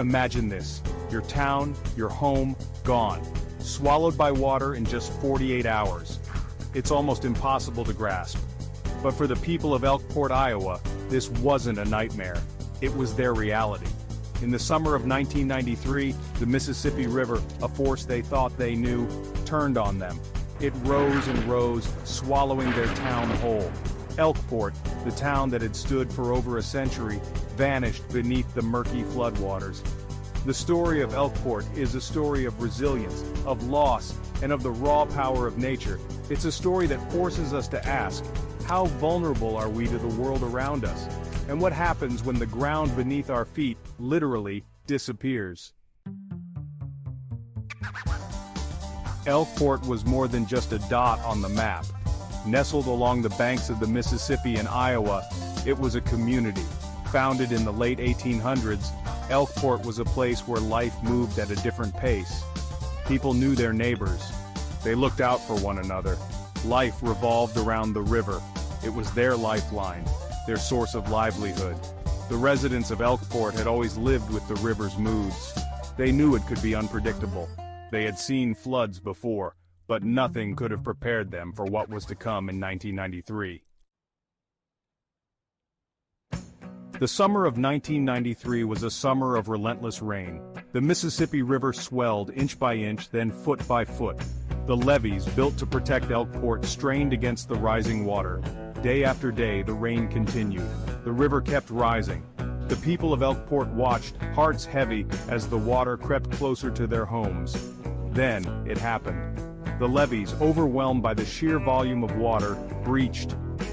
Imagine this, your town, your home, gone, swallowed by water in just 48 hours. It's almost impossible to grasp. But for the people of Elkport, Iowa, this wasn't a nightmare. It was their reality. In the summer of 1993, the Mississippi River, a force they thought they knew, turned on them. It rose and rose, swallowing their town whole. Elkport, the town that had stood for over a century, vanished beneath the murky floodwaters. The story of Elkport is a story of resilience, of loss, and of the raw power of nature. It's a story that forces us to ask, how vulnerable are we to the world around us? And what happens when the ground beneath our feet literally disappears? Elkport was more than just a dot on the map. Nestled along the banks of the Mississippi in Iowa, it was a community. Founded in the late 1800s, Elkport was a place where life moved at a different pace. People knew their neighbors. They looked out for one another. Life revolved around the river. It was their lifeline, their source of livelihood. The residents of Elkport had always lived with the river's moods. They knew it could be unpredictable. They had seen floods before, but nothing could have prepared them for what was to come in 1993. The summer of 1993 was a summer of relentless rain. The Mississippi River swelled inch by inch, then foot by foot. The levees built to protect Elkport strained against the rising water. Day after day, the rain continued. The river kept rising. The people of Elkport watched, hearts heavy, as the water crept closer to their homes. Then, it happened. The levees, overwhelmed by the sheer volume of water, breached.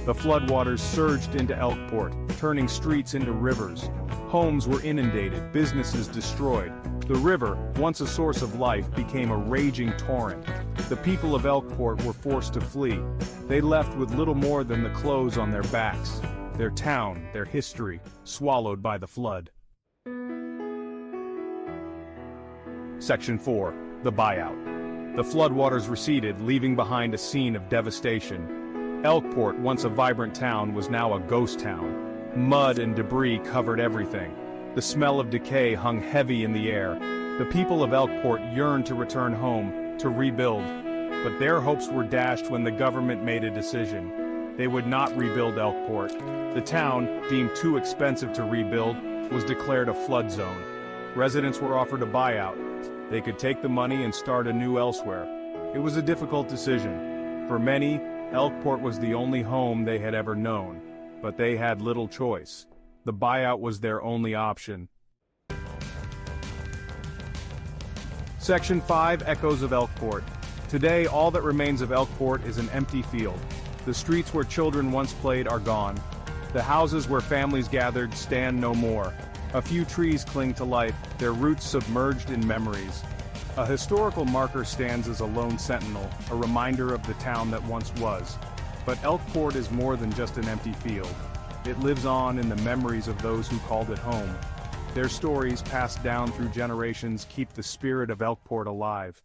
The floodwaters surged into Elkport, turning streets into rivers. Homes were inundated, businesses destroyed. The river, once a source of life, became a raging torrent. The people of Elkport were forced to flee. They left with little more than the clothes on their backs. Their town, their history, swallowed by the flood. Section 4. The Buyout. The floodwaters receded, leaving behind a scene of devastation. Elkport, once a vibrant town, was now a ghost town. Mud and debris covered everything. The smell of decay hung heavy in the air. The people of Elkport yearned to return home, to rebuild. But their hopes were dashed when the government made a decision. They would not rebuild Elkport. The town, deemed too expensive to rebuild, was declared a flood zone. Residents were offered a buyout. They could take the money and start anew elsewhere. It was a difficult decision. For many, Elkport was the only home they had ever known. But they had little choice. The buyout was their only option. Section 5. Echoes of Elkport. Today, all that remains of Elkport is an empty field. The streets where children once played are gone. The houses where families gathered stand no more. A few trees cling to life, their roots submerged in memories. A historical marker stands as a lone sentinel, a reminder of the town that once was. But Elkport is more than just an empty field. It lives on in the memories of those who called it home. Their stories, passed down through generations, keep the spirit of Elkport alive.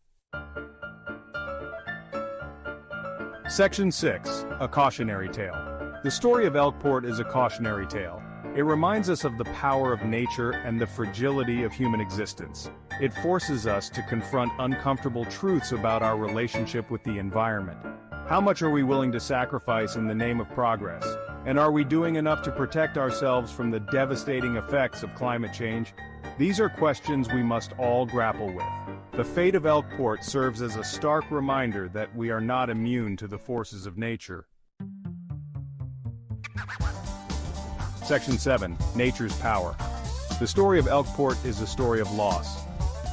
Section 6. A Cautionary Tale. The story of Elkport is a cautionary tale. It reminds us of the power of nature and the fragility of human existence. It forces us to confront uncomfortable truths about our relationship with the environment. How much are we willing to sacrifice in the name of progress? And are we doing enough to protect ourselves from the devastating effects of climate change? These are questions we must all grapple with. The fate of Elkport serves as a stark reminder that we are not immune to the forces of nature. Section 7. Nature's Power. The story of Elkport is a story of loss,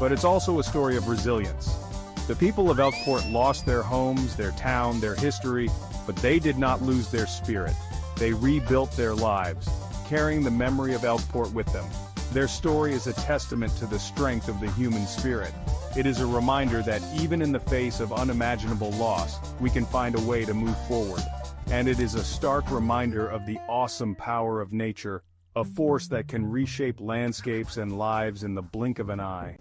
but it's also a story of resilience. The people of Elkport lost their homes, their town, their history, but they did not lose their spirit. They rebuilt their lives, carrying the memory of Elkport with them. Their story is a testament to the strength of the human spirit. It is a reminder that even in the face of unimaginable loss, we can find a way to move forward. And it is a stark reminder of the awesome power of nature, a force that can reshape landscapes and lives in the blink of an eye.